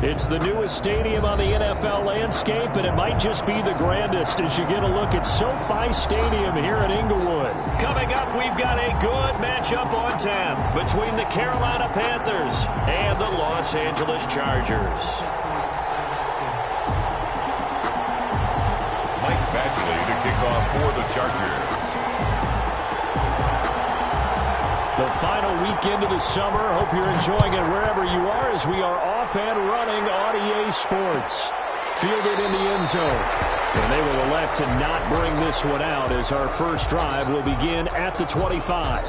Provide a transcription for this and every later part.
It's the newest stadium on the NFL landscape, and it might just be the grandest as you get a look at SoFi Stadium here in Inglewood. Coming up, we've got a good matchup on tap between the Carolina Panthers and the Los Angeles Chargers. Mike Badgley to kick off for the Chargers. The final weekend of the summer. Hope you're enjoying it wherever you are as we are off and running on EA Sports. Fielded in the end zone. And they will elect to not bring this one out as our first drive will begin at the 25.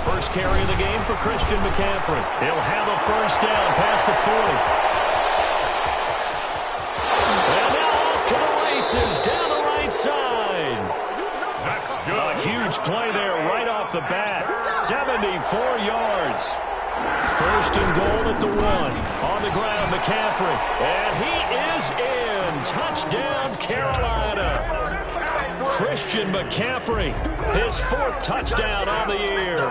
First carry of the game for Christian McCaffrey. He'll have a first down past the 40. And now off to the races down the right side. That's good. A huge play there right off the bat. 74 yards. First and goal at the 1. On the ground, McCaffrey. And he is in. Touchdown, Carolina. Christian McCaffrey, his 4th touchdown on the year.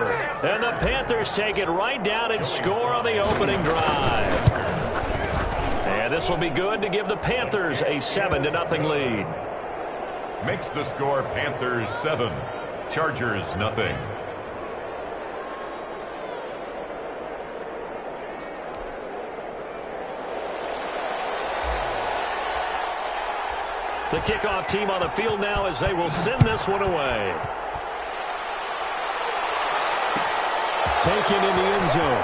And the Panthers take it right down and score on the opening drive. And this will be good to give the Panthers a 7-0 lead. Makes the score Panthers 7, Chargers nothing. The kickoff team on the field now as they will send this one away. Taken in the end zone.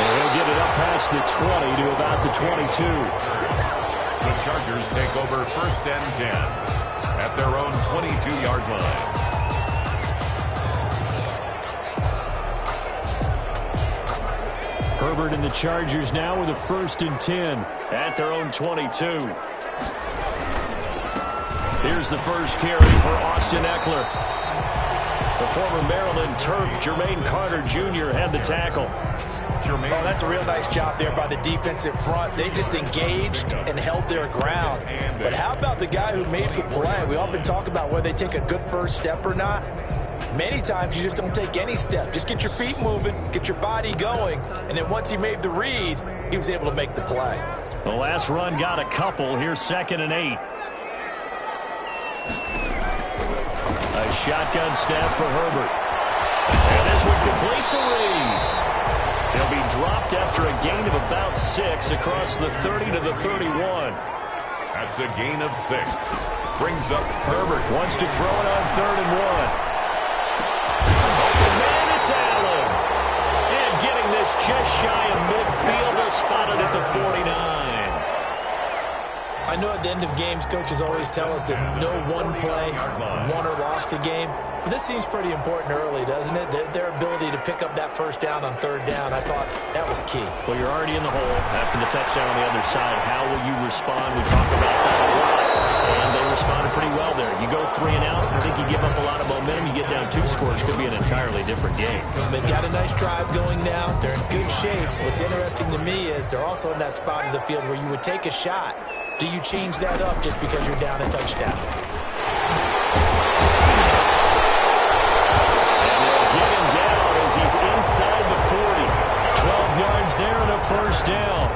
And he'll get it up past the 20 to about the 22. The Chargers take over 1st and 10 at their own 22-yard line. Herbert and the Chargers now with a 1st and 10 at their own 22. Here's the first carry for Austin Eckler. The former Maryland Terp, Jermaine Carter Jr. had the tackle. Oh, that's a real nice job there by the defensive front. They just engaged and held their ground. But how about the guy who made the play? We often talk about whether they take a good first step or not. Many times you just don't take any step. Just get your feet moving, get your body going, and then once he made the read, he was able to make the play. The last run got a couple. Here's 2nd and 8. A shotgun snap for Herbert. And this one complete to Reed. He'll be dropped after a gain of about 6 across the 30 to the 31. That's a gain of 6. Brings up Herbert wants to throw it on 3rd and 1. Man, it's Allen. And getting this just shy of midfield, will spot it at the 49. I know at the end of games, coaches always tell us that no one play won or lost a game. But this seems pretty important early, doesn't it? Their ability to pick up that first down on 3rd down, I thought that was key. Well, you're already in the hole after the touchdown on the other side. How will you respond? We talk about that a lot. And they responded pretty well there. You go 3 and out, I think you give up a lot of momentum. You get down 2 scores, could be an entirely different game. So they've got a nice drive going now. They're in good shape. What's interesting to me is they're also in that spot of the field where you would take a shot. Do you change that up just because you're down a touchdown? And they'll get him down as he's inside the 40. 12 yards there and a first down.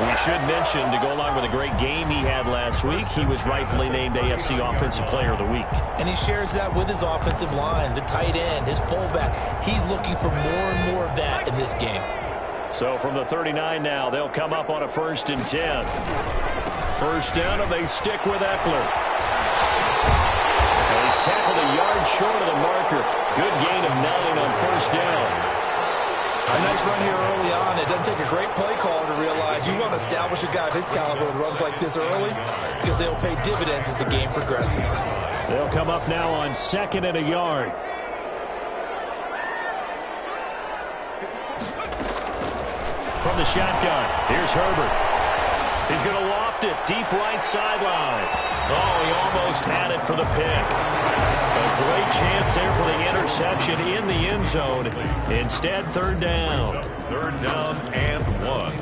We should mention, to go along with a great game he had last week, he was rightfully named AFC Offensive Player of the Week. And he shares that with his offensive line, the tight end, his fullback. He's looking for more and more of that in this game. So from the 39 now, they'll come up on a 1st and 10. First down, and they stick with Eckler. And he's tackled a yard short of the marker. Good gain of 9 on 1st down. A nice run here early on. It doesn't take a great play caller to realize you want to establish a guy of his caliber that runs like this early because they'll pay dividends as the game progresses. They'll come up now on 2nd and a yard. From the shotgun. Here's Herbert. He's going to loft it deep right sideline. Oh, he almost had it for the pick. A great chance there for the interception in the end zone. Instead, third down. Third down and 1.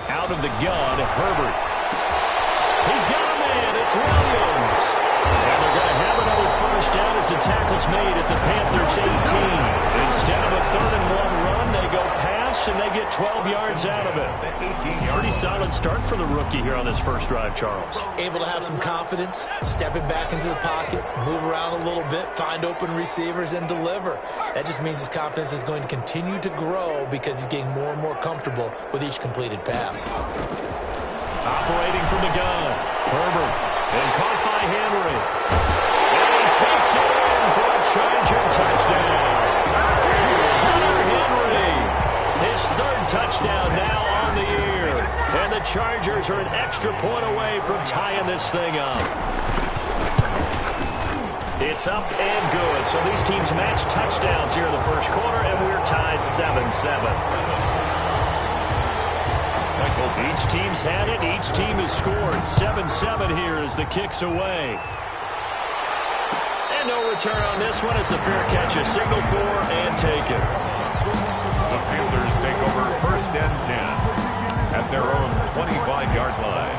Out of the gun, Herbert. He's got a man. It's Williams. And they're going to have another first down as the tackle's made at the Panthers' 18. Instead of a 3rd-and-1 run, they go pass, and they get 12 yards out of it. Pretty solid start for the rookie here on this first drive, Charles. Able to have some confidence, stepping back into the pocket, move around a little bit, find open receivers, and deliver. That just means his confidence is going to continue to grow because he's getting more and more comfortable with each completed pass. Operating from the gun, Herbert, and caught by Henry. And he takes it in for a Charger touchdown. Hunter Henry, his 3rd touchdown now on the year. And the Chargers are an extra point away from tying this thing up. It's up and good. So these teams match touchdowns here in the first quarter, and we're tied 7-7. Each team's had it. Each team has scored. 7-7 here as the kick's away. And no return on this one as the fair catch is signaled for and taken. The Fielders take over 1st and 10 at their own 25-yard line.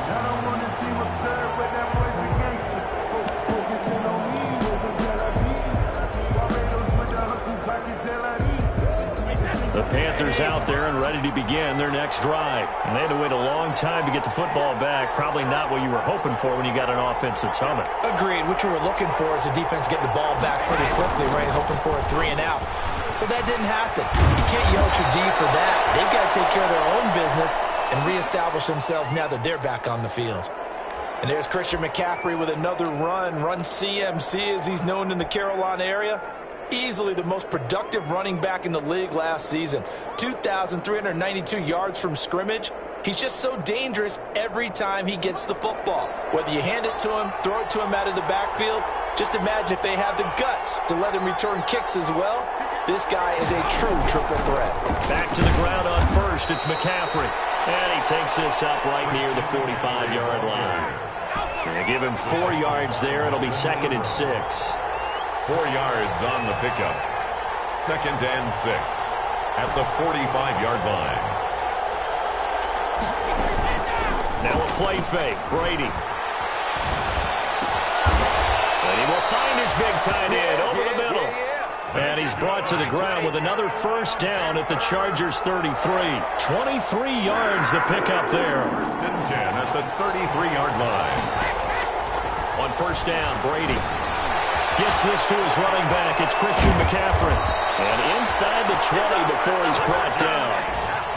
The Panthers out there and ready to begin their next drive. And they had to wait a long time to get the football back. Probably not what you were hoping for when you got an offense that's humming. Agreed. What you were looking for is the defense getting the ball back pretty quickly, right? Hoping for a 3-and-out. So that didn't happen. You can't yell at your D for that. They've got to take care of their own business and reestablish themselves now that they're back on the field. And there's Christian McCaffrey with another run. Run CMC, as he's known in the Carolina area. Easily the most productive running back in the league last season. 2,392 yards from scrimmage. He's just so dangerous every time he gets the football. Whether you hand it to him, throw it to him out of the backfield, just imagine if they have the guts to let him return kicks as well. This guy is a true triple threat. Back to the ground on first. It's McCaffrey. And he takes this up right near the 45-yard line. They give him 4 yards there. It'll be 2nd and 6. 4 yards on the pickup. 2nd and 6 at the 45-yard line. Now a play fake. Brady. And he will find his big tight end over the middle. And he's brought to the ground with another first down at the Chargers' 33. 23 yards the pickup there. 1st and 10 at the 33-yard line. On first down, Brady gets this to his running back. It's Christian McCaffrey. And inside the 20 before he's brought down.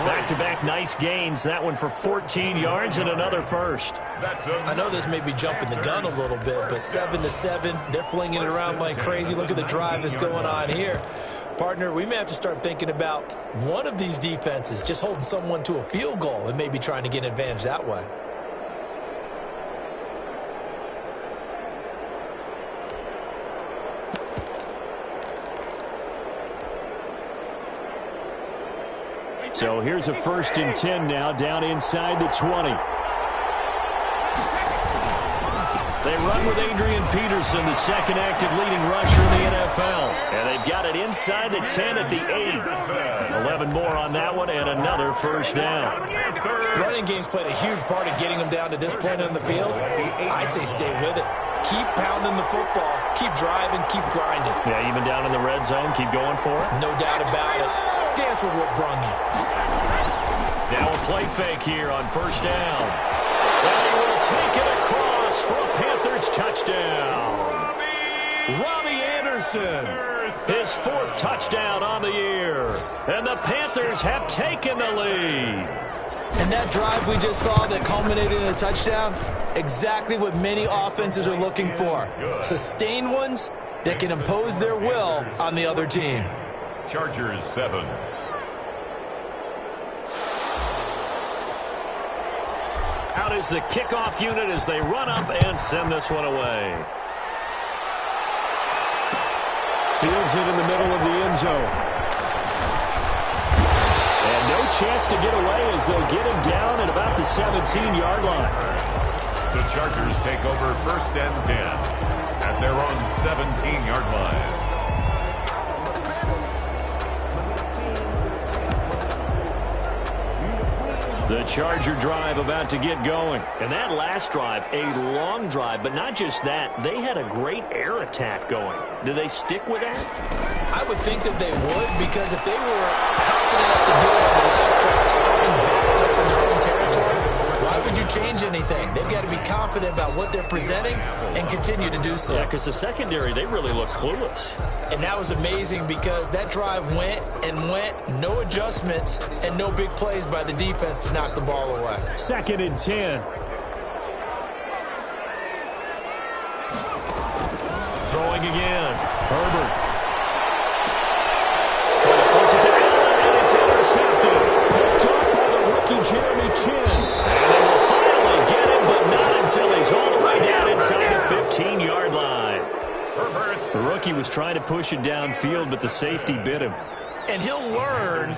Back-to-back nice gains. That one for 14 yards and another first. I know this may be jumping the gun a little bit, but 7-7, they're flinging it around like crazy. Look at the drive that's going on here. Partner, we may have to start thinking about one of these defenses just holding someone to a field goal and maybe trying to get an advantage that way. So here's a 1st and 10 now, down inside the 20. They run with Adrian Peterson, the 2nd active leading rusher in the NFL. And they've got it inside the 10 at the 8. 11 more on that one, and another first down. The running game's played a huge part in getting them down to this point on the field. I say stay with it. Keep pounding the football. Keep driving. Keep grinding. Yeah, even down in the red zone, keep going for it. No doubt about it. Dance with what brung you. Now a play fake here on first down. And he will take it across for a Panthers touchdown. Robbie Anderson, his 4th touchdown on the year. And the Panthers have taken the lead. And that drive we just saw that culminated in a touchdown, exactly what many offenses are looking for. Sustained ones that can impose their will on the other team. Chargers 7. Out is the kickoff unit as they run up and send this one away. Fields it in the middle of the end zone. And no chance to get away as they'll get him down at about the 17-yard line. The Chargers take over 1st and 10 at their own 17-yard line. The Charger drive about to get going. And that last drive, a long drive, but not just that. They had a great air attack going. Do they stick with that? I would think that they would, because if they were confident enough to do it on the last drive, starting backed up in their own territory, why would you change anything? They've got to be confident about what they're presenting and continue to do so. Yeah, because the secondary, they really look clueless. And that was amazing because that drive went and went, no adjustments and no big plays by the defense to knock the ball away. 2nd and 10. Throwing again. Herbert. Trying to force it to Allen, and it's intercepted. Picked up by the rookie Jeremy Chin. And they will finally get him, but not until he's all the way down inside the 15-yard line. The rookie was trying to push it downfield, but the safety bit him. And he'll learn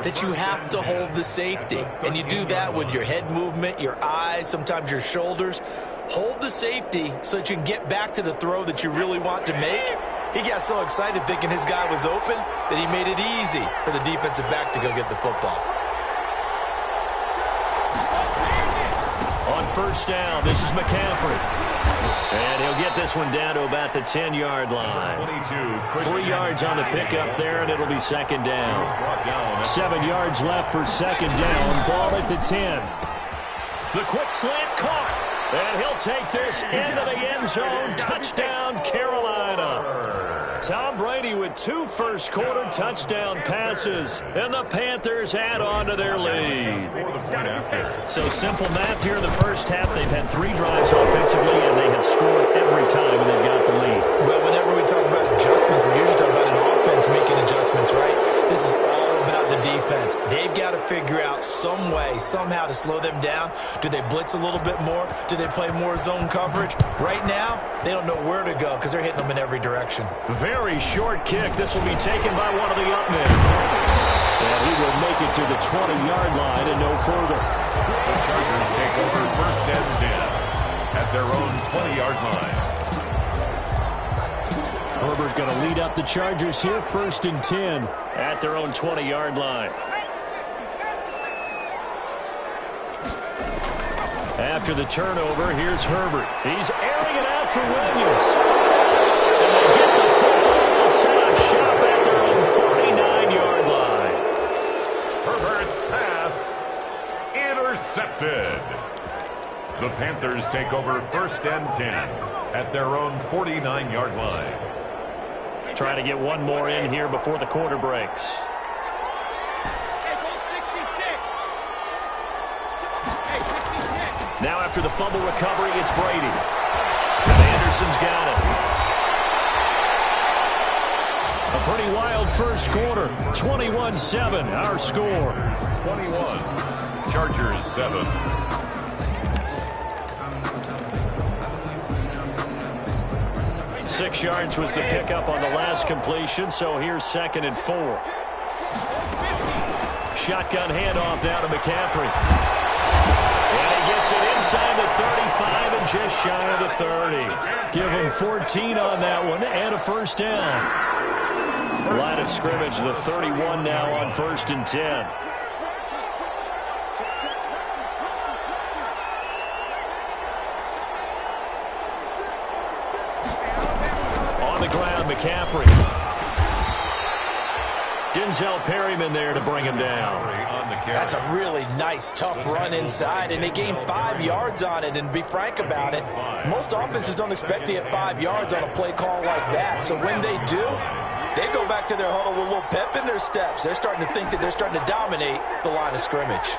that you have to hold the safety. And you do that with your head movement, your eyes, sometimes your shoulders. Hold the safety so that you can get back to the throw that you really want to make. He got so excited thinking his guy was open that he made it easy for the defensive back to go get the football. On 1st down, this is McCaffrey. And he'll get this one down to about the 10-yard line. 3 yards on the pickup there, and it'll be 2nd down. 7 yards left for 2nd down. Ball at the 10. The quick slant caught. And he'll take this into the end zone. Touchdown, Carolina. Tom Brady with 2 first-quarter touchdown passes, and the Panthers add on to their lead. So simple math here in the first half. They've had 3 drives offensively, and they have scored every time, and they've got the lead. Well, whenever we talk about adjustments, we usually talk about an offense making adjustments, right? This is all about the defense. They've got to figure out some way, somehow to slow them down. Do they blitz a little bit more? Do they play more zone coverage? Right now, they don't know where to go because they're hitting them in every direction. Very short kick. This will be taken by one of the up men. And he will make it to the 20-yard line and no further. The Chargers take over 1st and 10 at their own 20-yard line. Herbert going to lead up the Chargers here, 1st and 10 at their own 20-yard line. After the turnover, here's Herbert. He's airing it out for Williams. And they get the football and set up shop at their own 49-yard line. Herbert's pass intercepted. The Panthers take over 1st and 10 at their own 49-yard line. Trying to get one more in here before the quarter breaks. Now after the fumble recovery, it's Brady. And Anderson's got it. A pretty wild first quarter. 21-7, our score. 21, Chargers 7. Six yards was the pickup on the last completion, so here's 2nd and 4. Shotgun handoff now to McCaffrey. And he gets it inside the 35 and just shy of the 30. Give him 14 on that one and a 1st down. Line of scrimmage, the 31 now on 1st and 10. On the ground, McCaffrey. Denzel Perryman there to bring him down. That's a really nice, tough run inside, and they gained 5 yards on it. And to be frank about it, most offenses don't expect to get 5 yards on a play call like that. So when they do, they go back to their huddle with a little pep in their steps. They're starting to think that they're starting to dominate the line of scrimmage.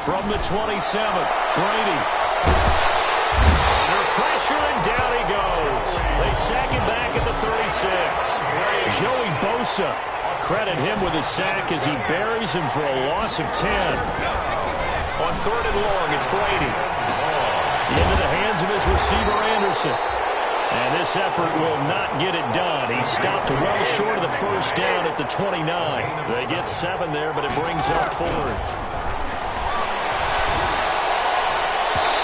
From the 27, Brady. Under pressure, and down he goes. They sack him back at the 36. Joey Bosa credit him with a sack as he buries him for a loss of 10. On 3rd and long, it's Brady. Into the hands of his receiver, Anderson. And this effort will not get it done. He stopped well short of the first down at the 29. They get 7 there, but it brings up 4th.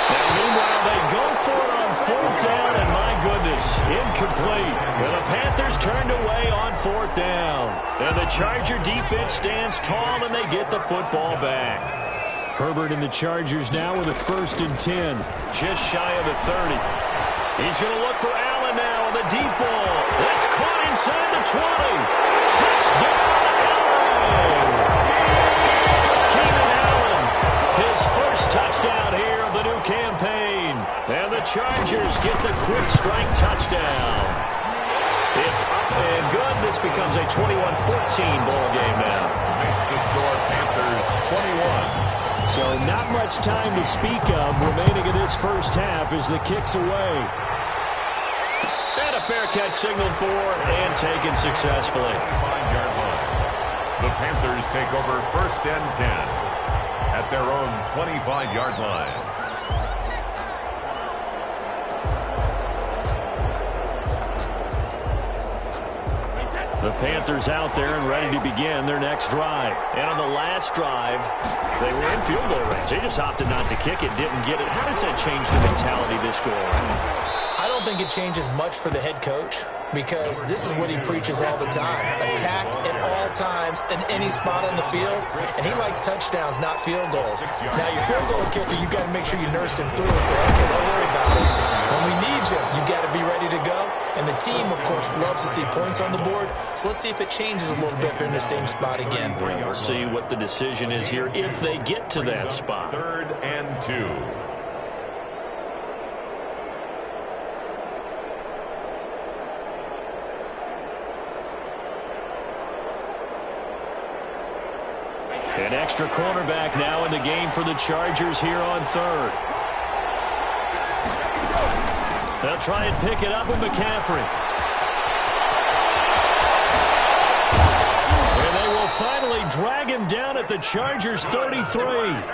Now, meanwhile, they go for it on 4th down, and my goodness, incomplete. And the Panthers turned away on 4th down. And the Charger defense stands tall, and they get the football back. Herbert and the Chargers now with a 1st and 10. Just shy of the 30. He's going to look for Allen now on the deep ball. That's caught inside the 20. Touchdown, Allen! Keenan Allen, his first touchdown here of the new campaign. And the Chargers get the quick strike touchdown. It's up and good. This becomes a 21-14 ball game now. Makes the score Panthers 21. So not much time to speak of remaining in this first half as the kick's away. And a fair catch signaled for and taken successfully. 5-yard line. The Panthers take over 1st and 10 at their own 25-yard line. The Panthers out there and ready to begin their next drive. And on the last drive, they were in field goal range. They just opted not to kick it, didn't get it. How does that change the mentality this go around? I don't think it changes much for the head coach because this is what he preaches all the time. Attack at all times in any spot on the field. And he likes touchdowns, not field goals. Now, your field goal kicker, you got to make sure you nurse him through and say, okay, don't worry about it. When we need you, you got to be ready to go. And the team, of course, loves to see points on the board. So let's see if it changes a little bit if they're in the same spot again. We'll see what the decision is here if they get to that spot. 3rd and 2. An extra cornerback now in the game for the Chargers here on 3rd. They'll try and pick it up with McCaffrey. And they will finally drag him down at the Chargers' 33.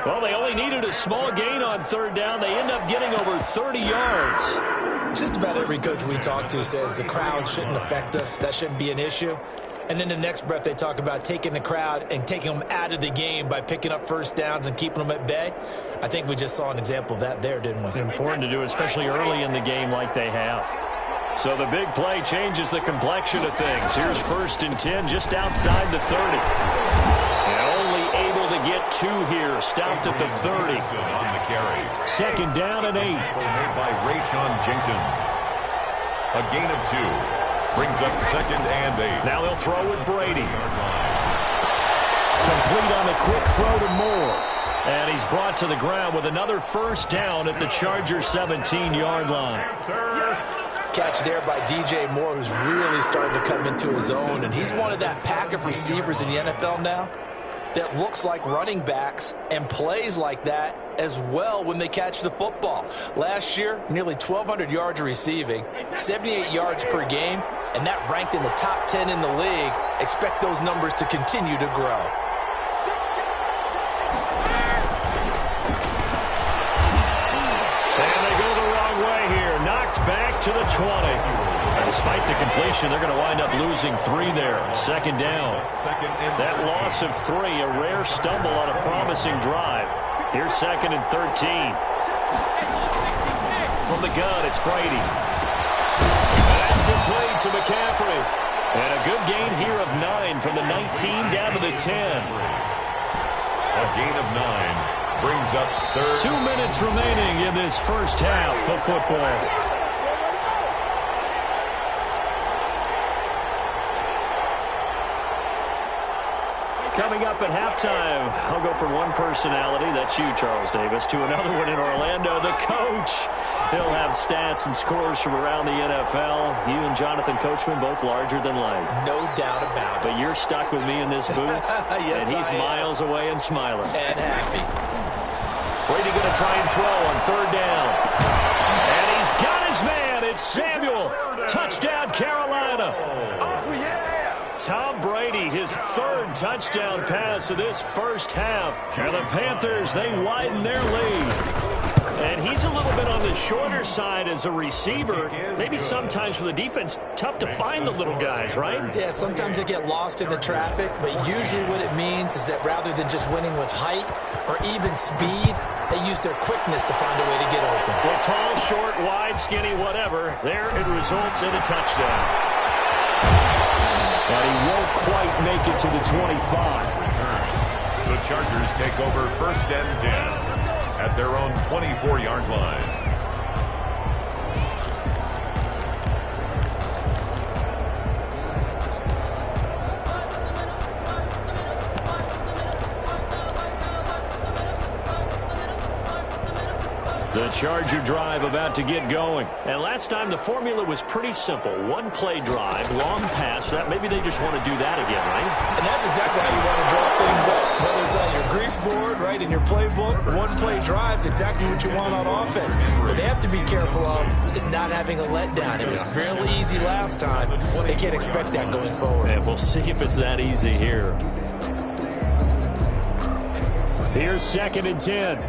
Well, they only needed a small gain on 3rd down. They end up getting over 30 yards. Just about every coach we talk to says the crowd shouldn't affect us. That shouldn't be an issue. And then the next breath they talk about taking the crowd and taking them out of the game by picking up 1st downs and keeping them at bay. I think we just saw an example of that there, didn't we? Important to do, especially early in the game like they have. So the big play changes the complexion of things. Here's 1st and 10 just outside the 30. And only able to get 2 here. Stopped at the 30. On the carry. 2nd down and 8. Made by Rayshon Jenkins. A gain of 2. Brings up 2nd and 8. Now they'll throw with Brady. Complete on the quick throw to Moore. And he's brought to the ground with another 1st down at the Chargers' 17-yard line. Catch there by DJ Moore, who's really starting to come into his own. And he's one of that pack of receivers in the NFL now that looks like running backs and plays like that as well when they catch the football. Last year, nearly 1,200 yards receiving, 78 yards per game, and that ranked in the top 10 in the league. Expect those numbers to continue to grow. And they go the wrong way here. Knocked back to the 20. Despite the completion, they're going to wind up losing 3 there. 2nd down. That loss of 3, a rare stumble on a promising drive. Here's 2nd and 13. From the gun, it's Brady. That's complete to McCaffrey. And a good gain here of 9 from the 19 down to the 10. A gain of 9 brings up 3rd. 2 minutes remaining in this first half of football. Coming up at halftime, I'll go from one personality, that's you, Charles Davis, to another one in Orlando, the coach. He'll have stats and scores from around the NFL. You and Jonathan Coachman, both larger than life. No doubt about it. But you're stuck with me in this booth, yes, and he's miles away and smiling. And happy. Brady going to try and throw on 3rd down. And he's got his man. It's Samuel. Touchdown, Carolina. Tom Brady, his touchdown pass of this first half. And the Panthers, they widen their lead. And he's a little bit on the shorter side as a receiver. Maybe sometimes for the defense, tough to find the little guys, right? Yeah, sometimes they get lost in the traffic, but usually what it means is that rather than just winning with height or even speed, they use their quickness to find a way to get open. Well, tall, short, wide, skinny, whatever, there it results in a touchdown. But he won't quite make it to the 25. The Chargers take over 1st and 10. At their own 24-yard line. The Charger drive about to get going. And last time the formula was pretty simple. One play drive, long pass. That maybe they just want to do that again, right? And that's exactly how you want to draw things up. Whether it's on your grease board, right, in your playbook, one play drive's exactly what you want on offense. What they have to be careful of is not having a letdown. It was fairly easy last time. They can't expect that going forward. And we'll see if it's that easy here. Here's 2nd and 10.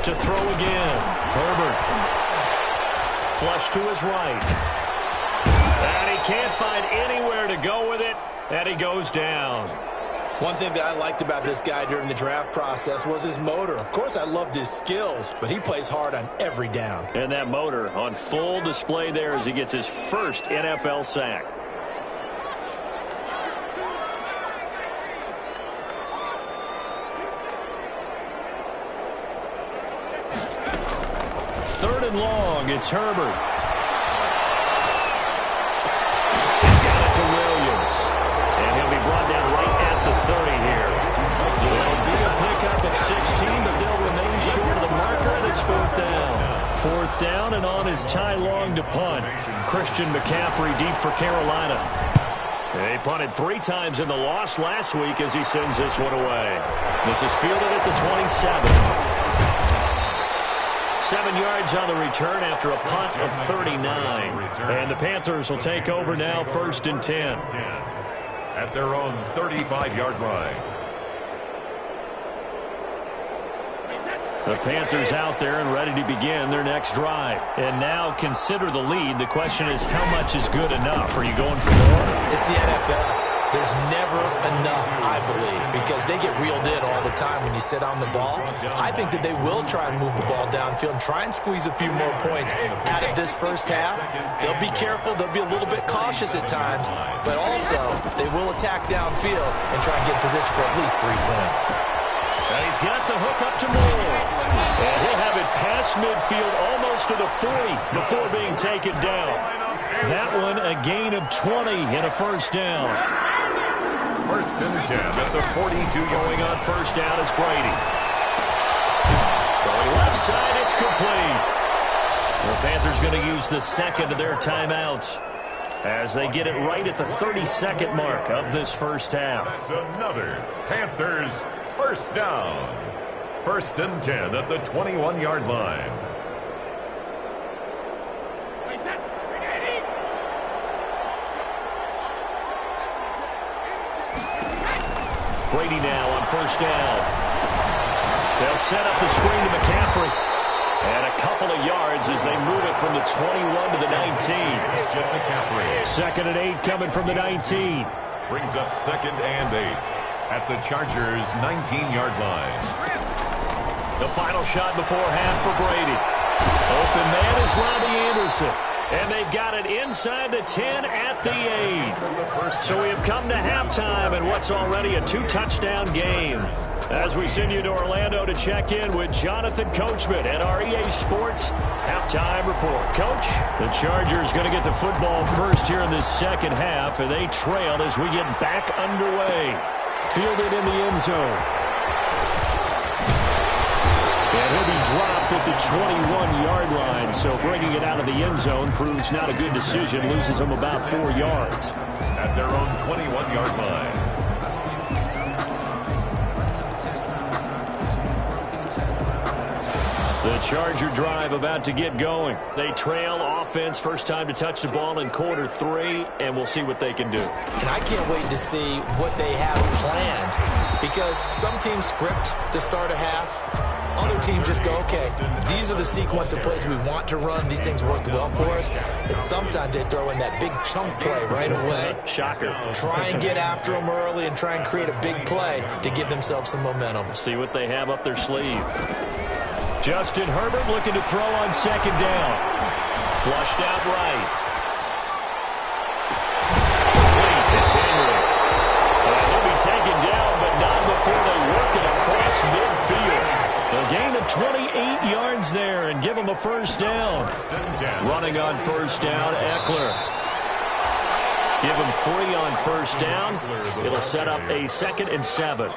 To throw again. Herbert. Flush to his right. And he can't find anywhere to go with it. And he goes down. One thing that I liked about this guy during the draft process was his motor. Of course, I loved his skills, but he plays hard on every down. And that motor on full display there as he gets his first NFL sack. Third and long, it's Herbert. He's got it to Williams. And he'll be brought down right at the 30 here. There'll be a pickup of 16, but they'll remain short of the marker, and it's 4th down. 4th down, and on his Ty Long to punt. Christian McCaffrey deep for Carolina. They punted 3 times in the loss last week as he sends this one away. This is fielded at the 27. 7 yards on the return after a punt of 39. And the Panthers will take over now 1st and 10. At their own 35-yard line. The Panthers out there and ready to begin their next drive. And now consider the lead. The question is, how much is good enough? Are you going for more? It's the NFL. There's never enough, I believe, because they get reeled in all the time when you sit on the ball. I think that they will try and move the ball downfield and try and squeeze a few more points out of this first half. They'll be careful. They'll be a little bit cautious at times, but also they will attack downfield and try and get in position for at least 3 points. And he's got the hook up to Moore. And he'll have it past midfield almost to the 40 before being taken down. That one a gain of 20 and a 1st down. 1st and 10 at the 42. Going on 1st down is Brady. Throwing left side, it's complete. The Panthers going to use the 2nd of their timeouts as they get it right at the 32nd mark of this first half. That's another Panthers 1st down. 1st and 10 at the 21-yard line. Brady now on 1st down. They'll set up the screen to McCaffrey. And a couple of yards as they move it from the 21 to the 19. 2nd and 8 coming from the 19. Brings up 2nd and 8 at the Chargers' 19-yard line. The final shot before half for Brady. Open man is Robbie Anderson. And they've got it inside the 10 at the 8. So we have come to halftime in what's already a 2-touchdown game. As we send you to Orlando to check in with Jonathan Coachman at our EA Sports Halftime Report. Coach, the Chargers going to get the football first here in this second half, and they trail as we get back underway. Fielded in the end zone. And he'll be dropped at the 21-yard line, so bringing it out of the end zone proves not a good decision, loses him about 4 yards. At their own 21-yard line. The Charger drive about to get going. They trail offense, first time to touch the ball in quarter 3, and we'll see what they can do. And I can't wait to see what they have planned, because some teams script to start a half. Other teams just go, okay, these are the sequence of plays we want to run. These things worked well for us. And sometimes they throw in that big chunk play right away. Shocker. Try and get after them early and try and create a big play to give themselves some momentum. See what they have up their sleeve. Justin Herbert looking to throw on second down. Flushed out right. It's Henry. And he'll be taken down, but not before they work it across midfield. A gain of 28 yards there and give them a first down. Running on first down, Eckler. Give him 3 on first down. It'll set up a 2nd and 7.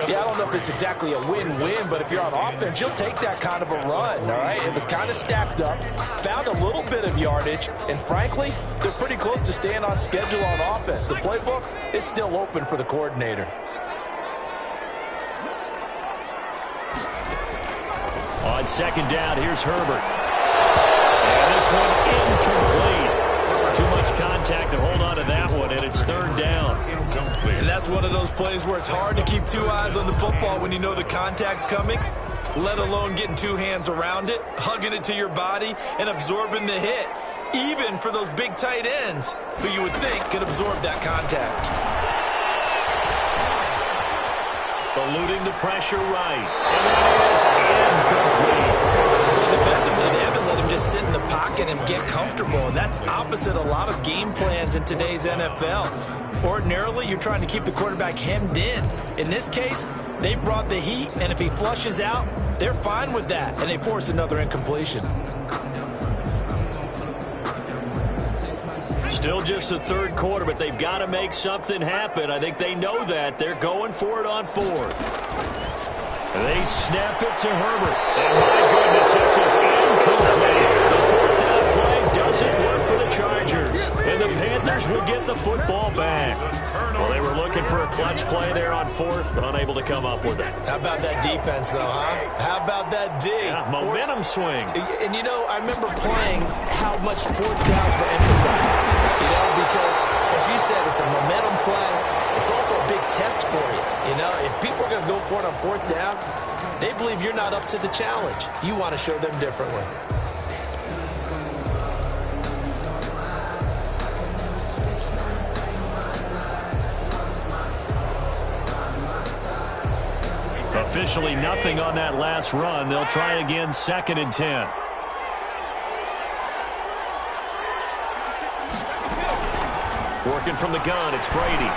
Yeah, I don't know if it's exactly a win-win, but if you're on offense, you'll take that kind of a run, all right? It was kind of stacked up, found a little bit of yardage, and frankly, they're pretty close to staying on schedule on offense. The playbook is still open for the coordinator. On second down, here's Herbert. And this one incomplete. Too much contact to hold on to that one, and it's 3rd down. And that's one of those plays where it's hard to keep 2 eyes on the football when you know the contact's coming, let alone getting 2 hands around it, hugging it to your body, and absorbing the hit, even for those big tight ends who you would think could absorb that contact. Eluding the pressure right. And that is incomplete. Well, defensively, they haven't let him just sit in the pocket and get comfortable, and that's opposite a lot of game plans in today's NFL. Ordinarily, you're trying to keep the quarterback hemmed in. In this case, they brought the heat, and if he flushes out, they're fine with that, and they force another incompletion. Still just the 3rd quarter, but they've got to make something happen. I think they know that. They're going for it on 4th. They snap it to Herbert. And my goodness, this is incomplete. The 4th down play doesn't work for the Chargers. And the Panthers will get the football back. Well, they were looking for a clutch play there on 4th, unable to come up with it. How about that defense, though, huh? How about that D? Yeah, momentum swing. And, you know, I remember playing how much 4th downs were emphasized. You know, because, as you said, it's a momentum play. It's also a big test for you. You know, if people are going to go for it on 4th down, they believe you're not up to the challenge. You want to show them differently. Officially nothing on that last run. They'll try again, 2nd and 10. Working from the gun, it's Brady.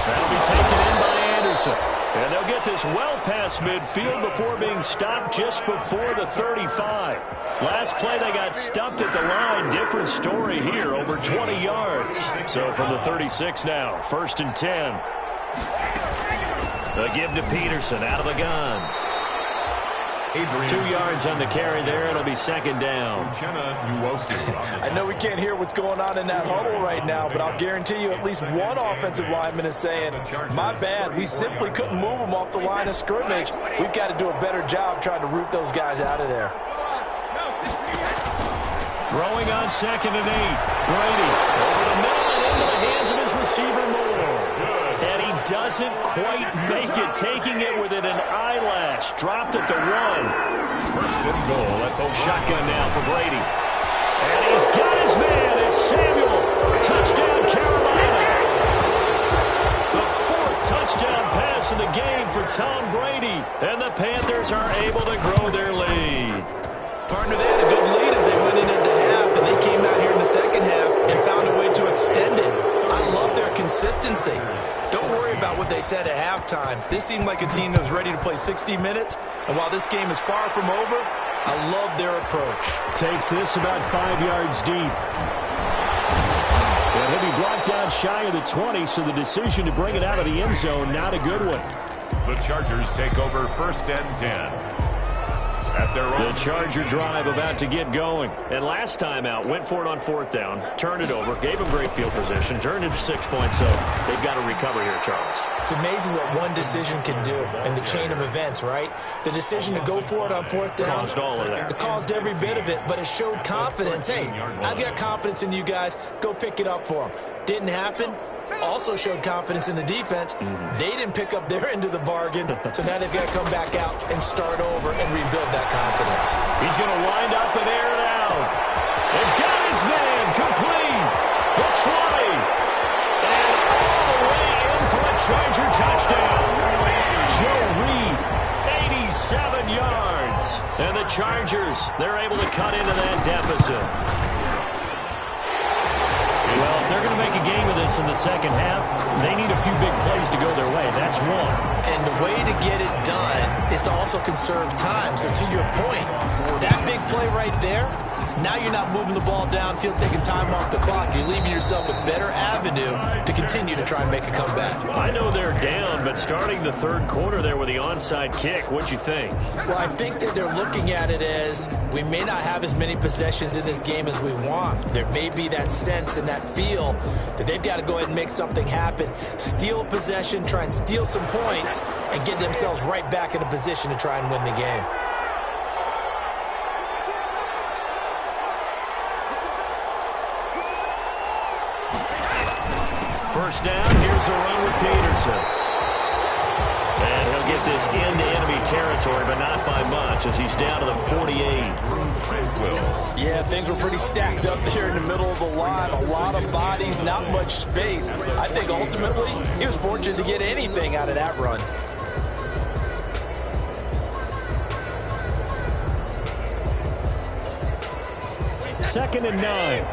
That'll be taken in by Anderson. And they'll get this well past midfield before being stopped just before the 35. Last play, they got stumped at the line. Different story here, over 20 yards. So from the 36 now, 1st and 10. The give to Peterson out of the gun. 2 yards on the carry there. It'll be 2nd down. I know we can't hear what's going on in that huddle right now, but I'll guarantee you at least one offensive lineman is saying, my bad, we simply couldn't move them off the line of scrimmage. We've got to do a better job trying to root those guys out of there. Throwing on 2nd and 8. Brady over the middle and into the hands of his receiver Moore. And he doesn't quite make it, taking it within an eyelash. Dropped at the 1. 1st and goal at the shotgun now for Brady. And he's got his man. It's Samuel. Touchdown, Carolina. The 4th touchdown pass in the game for Tom Brady. And the Panthers are able to grow their lead. Partner, they had a good lead as they went in at the half, and they came out here in the 2nd half and found a way to extend it. I love their consistency. Don't worry about what they said at halftime. This seemed like a team that was ready to play 60 minutes, and while this game is far from over, I love their approach. Takes this about 5 yards deep. And he'll be brought down shy of the 20, so the decision to bring it out of the end zone, not a good one. The Chargers take over 1st and 10. At their own. The Charger drive about to get going. And last time out, went for it on 4th down, turned it over, gave them great field position, turned it to 6 points, so they've got to recover here, Charles. It's amazing what one decision can do in the chain of events, right? The decision to go for it on 4th down. Caused all of that. It caused every bit of it, but it showed confidence. Hey, I've got confidence in you guys. Go pick it up for them. Didn't happen. Also showed confidence in the defense. They didn't pick up their end of the bargain, so now they've got to come back out and start over and rebuild that confidence. He's going to wind up and air it out. And got his man complete. The 20. And all the way in for a Charger touchdown. Joe Reed, 87 yards. And the Chargers, they're able to cut into that deficit. Well, if they're going to make a game of this in the second half, they need a few big plays to go their way. That's one. And the way to get it done is to also conserve time. So to your point, that big play right there, now you're not moving the ball downfield, taking time off the clock. You're leaving yourself a better avenue to continue to try and make a comeback. Well, I know they're down, but starting the third quarter there with the onside kick, what'd you think? Well, I think that they're looking at it as we may not have as many possessions in this game as we want. There may be that sense and that feel that they've got to go ahead and make something happen, steal a possession, try and steal some points, and get themselves right back in a position to try and win the game. First down, here's a run with Peterson. And he'll get this into enemy territory, but not by much as he's down to the 48. Yeah, things were pretty stacked up there in the middle of the line. A lot of bodies, not much space. I think ultimately he was fortunate to get anything out of that run. Second and 9.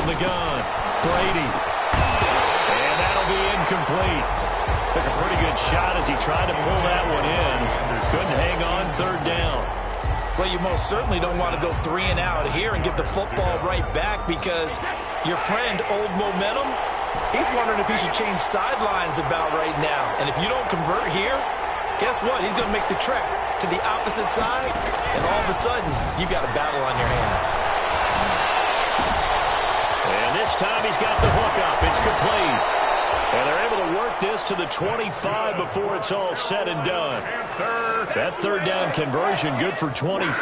The gun, Brady, and that'll be incomplete. Took a pretty good shot as he tried to pull that one in. Couldn't hang on, third down. Well, you most certainly don't want to go 3 and out here and get the football right back because your friend, Old Momentum, he's wondering if he should change sidelines about right now. And if you don't convert here, guess what? He's going to make the trek to the opposite side, and all of a sudden, you've got a battle on your hands. And this time he's got the hook up. It's complete. And they're able to work this to the 25 before it's all said and done. That third down conversion good for 23.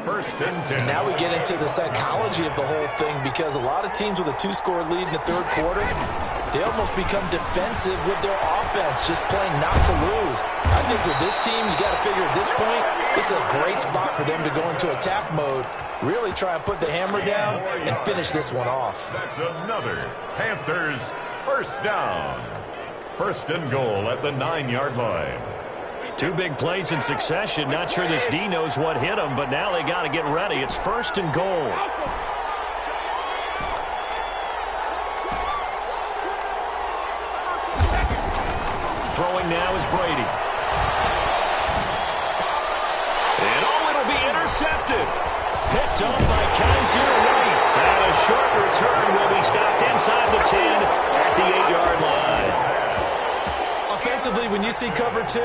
First and 10. And now we get into the psychology of the whole thing because a lot of teams with a 2-score lead in the third quarter, they almost become defensive with their offense, just playing not to lose. I think with this team, you got to figure at this point, this is a great spot for them to go into attack mode, really try and put the hammer down and finish this one off. That's another Panthers first down. First and goal at the 9-yard line. 2 big plays in succession. Not sure this D knows what hit him, but now they got to get ready. It's first and goal. Throwing now is Brady. And it'll be intercepted. Picked up by Kaiser White. And a short return will be stopped inside the 10 at the 8-yard line. Offensively, when you see cover 2,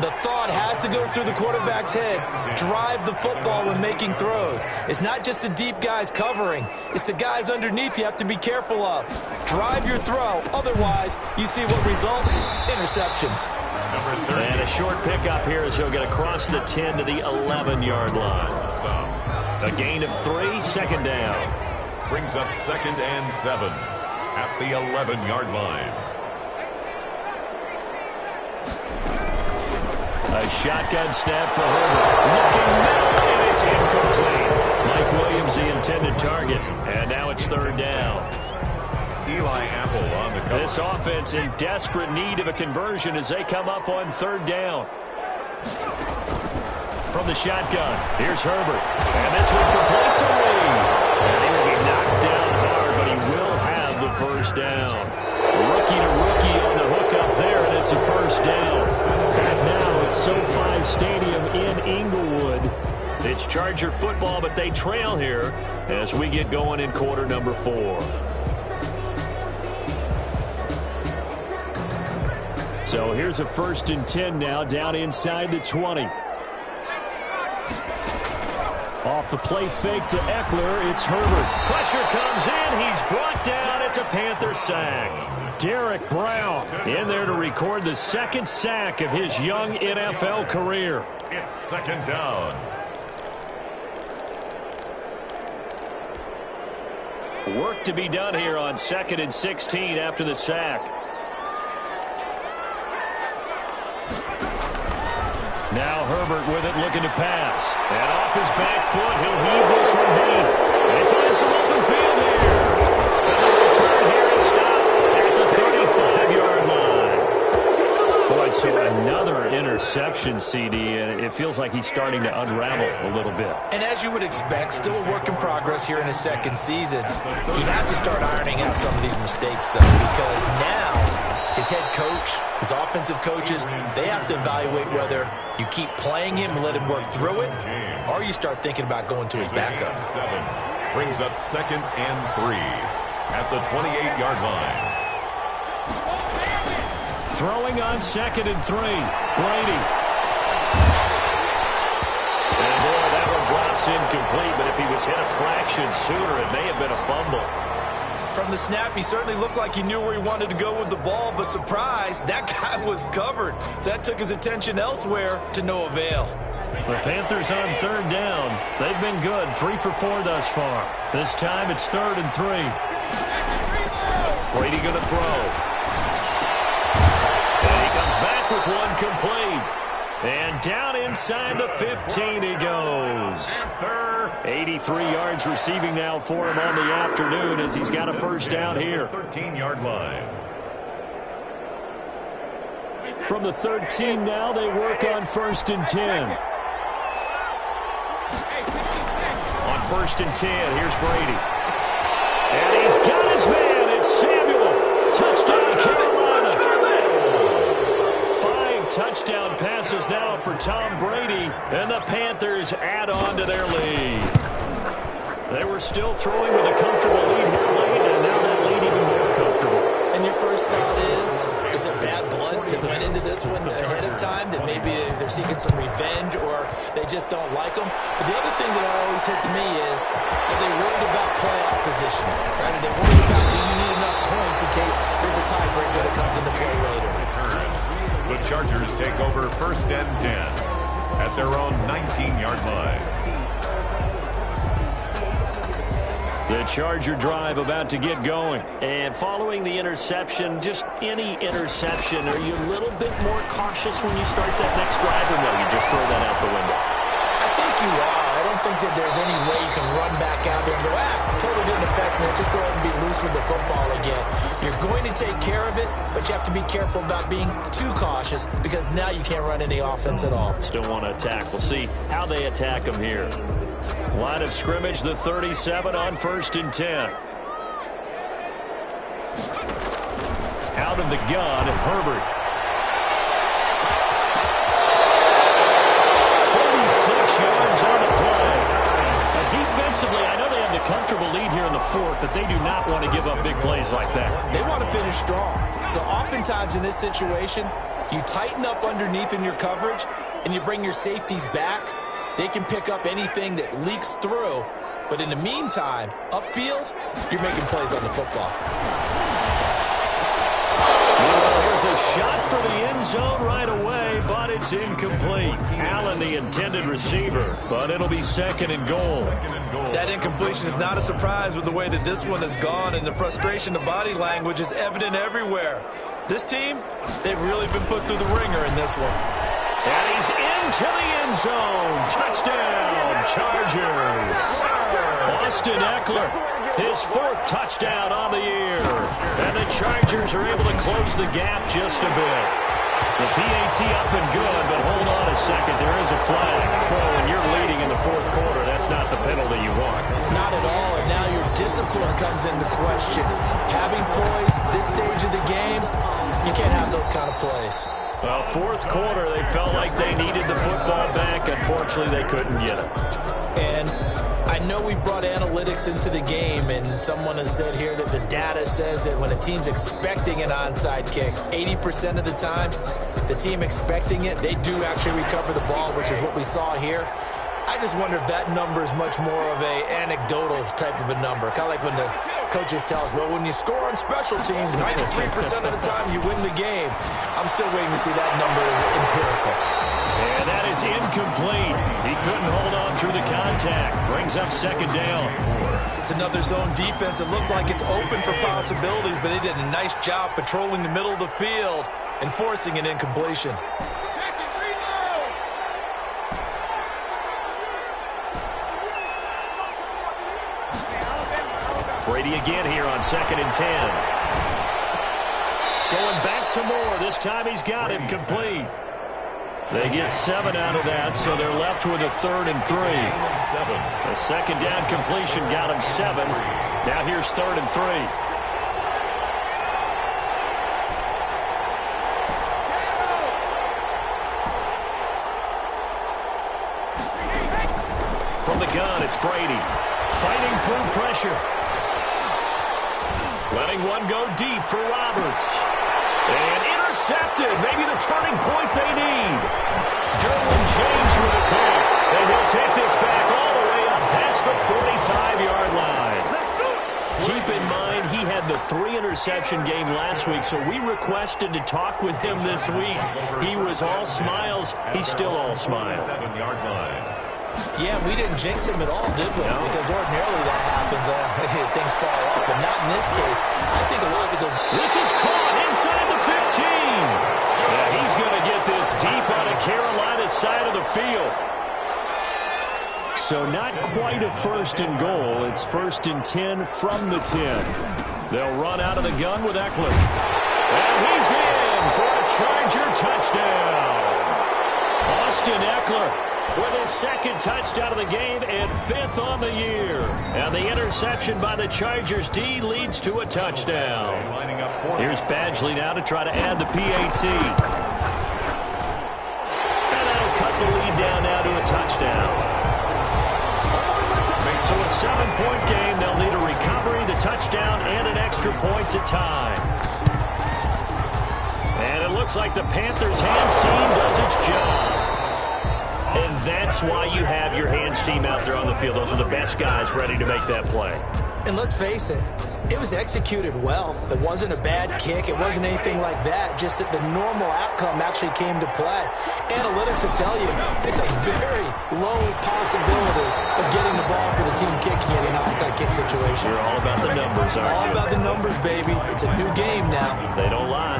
the thought has to go through the quarterback's head. Drive the football when making throws. It's not just the deep guys covering. It's the guys underneath you have to be careful of. Drive your throw. Otherwise, you see what results? Interceptions. And a short pickup here as he'll get across the 10 to the 11-yard line. A gain of 3, second down. Brings up 2nd and 7 at the 11-yard line. A shotgun snap for Herbert. Looking middle, and it's incomplete. Mike Williams, the intended target. And now it's third down. Eli Apple on the cover. This offense in desperate need of a conversion as they come up on third down. From the shotgun, here's Herbert. And this one complete to Lee. And he will be knocked down hard, but he will have the first down. Rookie to rookie on the hook up there, and it's a first down. And now it's SoFi Stadium in Inglewood. It's It's Charger football, but they trail here as we get going in quarter number 4. So here's a 1st and 10 now, down inside the 20. Off the play fake to Eckler, it's Herbert. Pressure comes in, he's brought down, it's a Panther sack. Derek Brown in there to record the 2nd sack of his young NFL career. It's 2nd down. Work to be done here on 2nd and 16 after the sack. Now Herbert with it, looking to pass. And off his back foot, he'll heave this one deep. And he finds some open field here. And the return here is stopped at the 35-yard line. Boy, so another interception, CD, and it feels like he's starting to unravel a little bit. And as you would expect, still a work in progress here in his 2nd season. He has to start ironing out some of these mistakes, though, because now his head coach, his offensive coaches, they have to evaluate whether you keep playing him and let him work through it, or you start thinking about going to his backup. 7 brings up 2nd and 3 at the 28-yard line. Throwing on 2nd and 3, Brady. And boy, that one drops incomplete, but if he was hit a fraction sooner, it may have been a fumble. From the snap, he certainly looked like he knew where he wanted to go with the ball, but surprise, that guy was covered. So that took his attention elsewhere to no avail. The Panthers on 3rd down. They've been good, 3 for 4 thus far. This time it's 3rd and 3. Brady going to throw. And he comes back with one complete. And down inside the 15 he goes. 83 yards receiving now for him on the afternoon as he's got a 1st down here. 13-yard line. From the 13 now, they work on 1st and 10. On 1st and 10, here's Brady. And he's got his man. It's Samuel. Touchdown, Carolina. 5 touchdown passes now for Tom Brady, and the Panthers add on to their lead. They were still throwing with a comfortable lead here late, and now that lead even more comfortable. And your first thought is it bad blood that went into this one ahead of time, that maybe they're seeking some revenge or they just don't like them? But the other thing that always hits me is, are they worried about playoff position? Right? Are they worried about, do you need enough points in case there's a tiebreaker that comes into play later? The Chargers take over 1st and 10 at their own 19-yard line. The Charger drive about to get going. And following the interception, just any interception, are you a little bit more cautious when you start that next drive, or no, you just throw that out the window? I think you are. I don't think that there's any way you can run back out there and go, totally didn't affect me. Let's just go ahead and be loose with the football again. You're going to take care of it, but you have to be careful about being too cautious because now you can't run any offense at all. Still want to attack. We'll see how they attack them here. Line of scrimmage, the 37 on 1st and 10. Out of the gun, Herbert. 46 yards on the play. Defensively, I know they have the comfortable lead here in the 4th, but they do not want to give up big plays like that. They want to finish strong. So oftentimes in this situation, you tighten up underneath in your coverage, and you bring your safeties back. They can pick up anything that leaks through. But in the meantime, upfield, you're making plays on the football. Here's a shot for the end zone right away, but it's incomplete. Allen, the intended receiver, but it'll be 2nd and goal. That incompletion is not a surprise with the way that this one has gone, and the frustration of body language is evident everywhere. This team, they've really been put through the ringer in this one. And he's into the end zone. Touchdown, Chargers. Austin Eckler, his 4th touchdown on the year. And the Chargers are able to close the gap just a bit. The PAT up and good, but hold on a second. There is a flag. Well, when you're leading in the 4th quarter, that's not the penalty you want. Not at all, and now your discipline comes into question. Having poise this stage of the game, you can't have those kind of plays. Well, 4th quarter, they felt like they needed the football back. Unfortunately, they couldn't get it. And I know we brought analytics into the game, and someone has said here that the data says that when a team's expecting an onside kick, 80% of the time, the team expecting it, they do actually recover the ball, which is what we saw here. I just wonder if that number is much more of a anecdotal type of a number. Kind of like when the coaches tell us, well, when you score on special teams, 93% of the time you win the game. I'm still waiting to see that number as empirical. And that is incomplete. He couldn't hold on through the contact. Brings up second down. It's another zone defense. It looks like it's open for possibilities, but they did a nice job patrolling the middle of the field and forcing an incompletion. Brady again here on 2nd and 10. Going back to Moore. This time he's got him complete. They get 7 out of that, so they're left with a 3rd and 3. A second down completion got him 7. Now here's 3rd and 3. From the gun, it's Brady. Fighting through pressure. Letting one go deep for Roberts. And intercepted. Maybe the turning point they need. Derwin James with a pick. And he'll take this back all the way up past the 45-yard line. Keep in mind, he had the 3-interception game last week, so we requested to talk with him this week. He was all smiles. He's still all smiles. 7-yard line. Yeah, we didn't jinx him at all, did we? No. Because ordinarily that happens. Things fall off, but not in this case. I think a look at those. This is caught inside the 15. Yeah, he's going to get this deep on the Carolina side of the field. So not quite a 1st and goal. It's 1st and 10 from the 10. They'll run out of the gun with Eckler. And he's in for a Charger touchdown. Austin Eckler with his 2nd touchdown of the game and 5th on the year. And the interception by the Chargers D leads to a touchdown. Here's Badgley now to try to add the PAT. And that'll cut the lead down now to a touchdown. So a 7-point game, they'll need a recovery, the touchdown, and an extra point to tie. And it looks like the Panthers' hands team does its job. And that's why you have your hands team out there on the field. Those are the best guys ready to make that play. And let's face it, it was executed well. It wasn't a bad kick. It wasn't anything like that. Just that the normal outcome actually came to play. Analytics will tell you it's a very low possibility of getting the ball for the team kicking it in an onside kick situation. You're all about the numbers, aren't you? All about the numbers, baby. It's a new game now. They don't lie.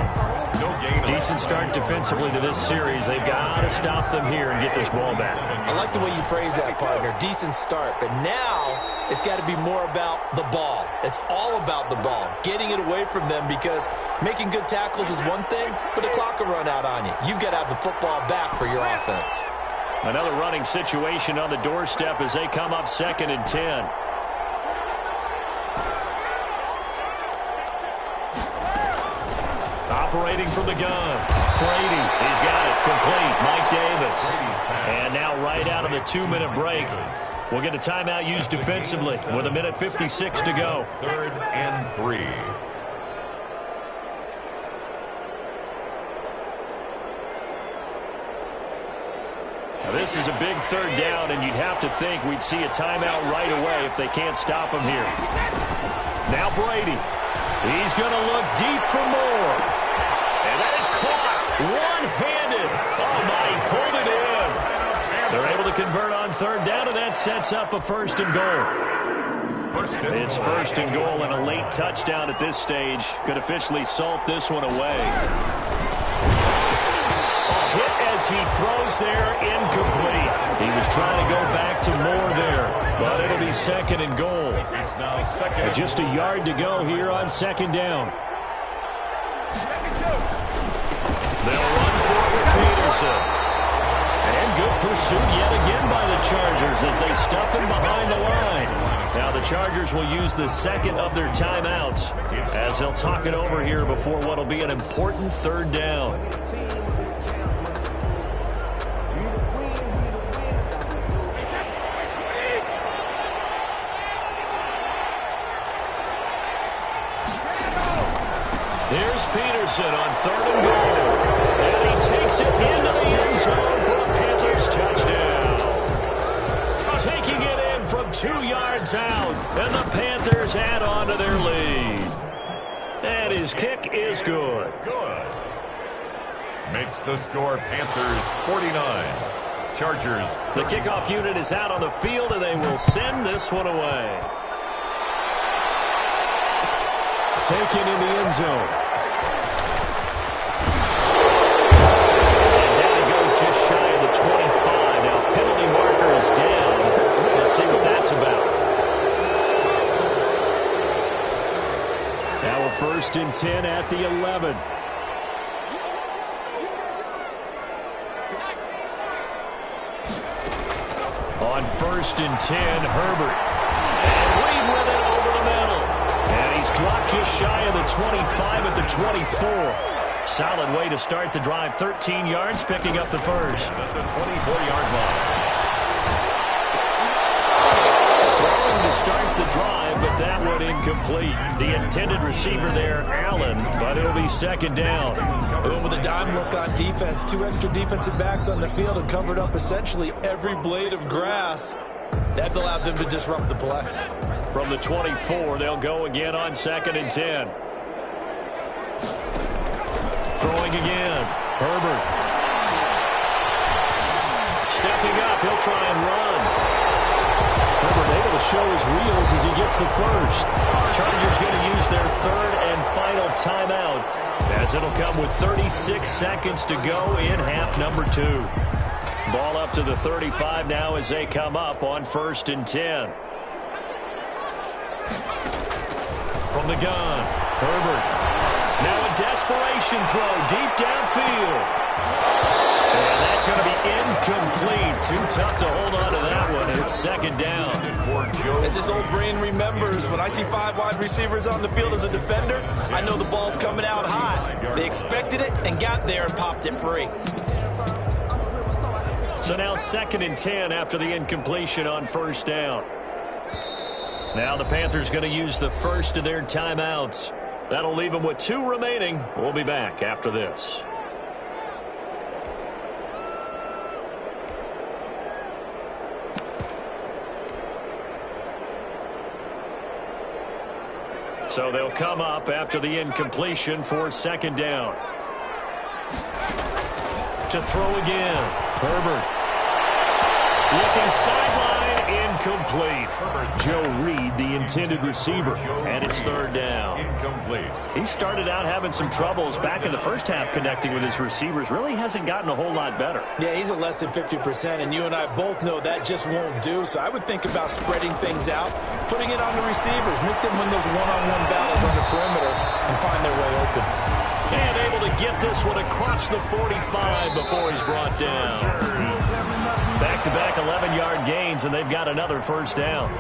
Decent start defensively to this series. They've got to stop them here and get this ball back. I like the way you phrase that, partner. Decent start. But now it's got to be more about the ball. It's all about the ball. Getting it away from them, because making good tackles is one thing, but the clock will run out on you. You've got to have the football back for your offense. Another running situation on the doorstep as they come up 2nd and 10. Operating from the gun. Brady, he's got it complete. Mike Davis. And now right out of the 2-minute break, we'll get a timeout used defensively with 1:56 to go. 3rd and 3. Now this is a big 3rd down, and you'd have to think we'd see a timeout right away if they can't stop him here. Now Brady. He's going to look deep for more. And that is caught one-handed. Oh, my, he pulled it in. They're able to convert on 3rd down, and that sets up a 1st and goal. It's 1st and goal, and a late touchdown at this stage could officially salt this one away. A hit as he throws there, incomplete. He was trying to go back to Moore there, but it'll be 2nd and goal. Just a yard to go here on 2nd down. They'll run for it with Peterson. And good pursuit yet again by the Chargers as they stuff him behind the line. Now the Chargers will use the 2nd of their timeouts as they'll talk it over here before what will be an important 3rd down. is good. Good. Makes the score Panthers 49. Chargers. The kickoff unit is out on the field, and they will send this one away. Taken in the end zone. And down it goes just shy of the 25. Now penalty marker is down. Let's see what that's about. Now we're 1st and 10 at the 11. On 1st and 10, Herbert. And Reed with it over the middle. And he's dropped just shy of the 25 at the 24. Solid way to start the drive. 13 yards, picking up the first. At the 24-yard line. Throwing to start the drive, but that one incomplete. The intended receiver there, Allen, but it'll be 2nd down. And with a dime look on defense, 2 extra defensive backs on the field and covered up essentially every blade of grass. That allowed them to disrupt the play. From the 24, they'll go again on 2nd and 10. Throwing again. Herbert. Stepping up, he'll try and run. Herbert able to show his wheels as he gets the first. Chargers going to use their 3rd and final timeout, as it'll come with 36 seconds to go in half number 2. Ball up to the 35 now as they come up on 1st and 10. From the gun, Herbert. Now a desperation throw deep downfield. And that's going to be incomplete. Too tough to hold on to that one. It's 2nd down. As his old brain remembers, when I see 5 wide receivers on the field as a defender, I know the ball's coming out high. They expected it and got there and popped it free. So now 2nd and 10 after the incompletion on 1st down. Now the Panthers going to use the first of their timeouts. That'll leave them with 2 remaining. We'll be back after this. So they'll come up after the incompletion for 2nd down. To throw again. Herbert. Looking sideline, incomplete. Joe Reed, the intended receiver, and it's 3rd down. Incomplete. He started out having some troubles back in the first half connecting with his receivers. Really hasn't gotten a whole lot better. Yeah, he's at less than 50%, and you and I both know that just won't do. So I would think about spreading things out, putting it on the receivers, make them win those one-on-one battles on the perimeter, and find their way open. And able to get this one across the 45 before he's brought down. Back-to-back 11-yard gains, and they've got another 1st down.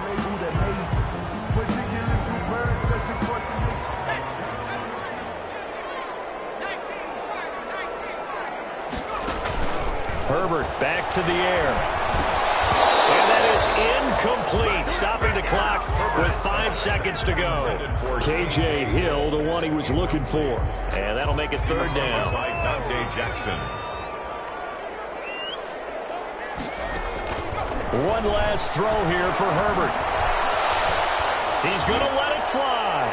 Herbert back to the air. And that is incomplete. Stopping the clock with 5 seconds to go. K.J. Hill, the one he was looking for. And that'll make it 3rd down. By Dante Jackson. One last throw here for Herbert. He's going to let it fly.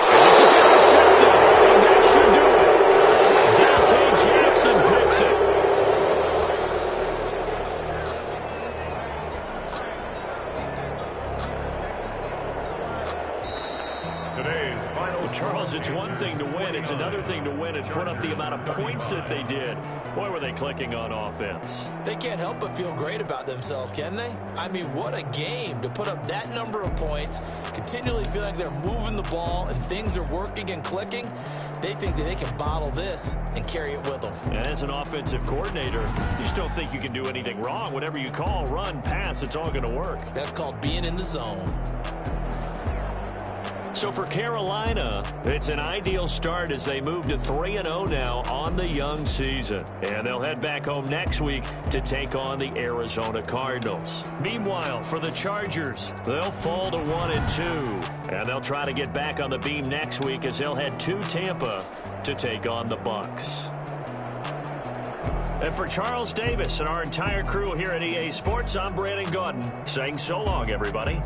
And this is intercepted. And that should do it. Dante Jackson picks it. Today's final. Charles, it's one thing to win. It's another thing to win and put up the amount of points that they did. Boy, were they clicking on offense. They can't help but feel great about themselves, can they? I mean, what a game to put up that number of points, continually feel like they're moving the ball and things are working and clicking. They think that they can bottle this and carry it with them. And as an offensive coordinator, you just don't think you can do anything wrong. Whatever you call, run, pass, it's all going to work. That's called being in the zone. So for Carolina, it's an ideal start as they move to 3-0 now on the young season. And they'll head back home next week to take on the Arizona Cardinals. Meanwhile, for the Chargers, they'll fall to 1-2. And they'll try to get back on the beam next week as they'll head to Tampa to take on the Bucs. And for Charles Davis and our entire crew here at EA Sports, I'm Brandon Gaudin saying so long, everybody.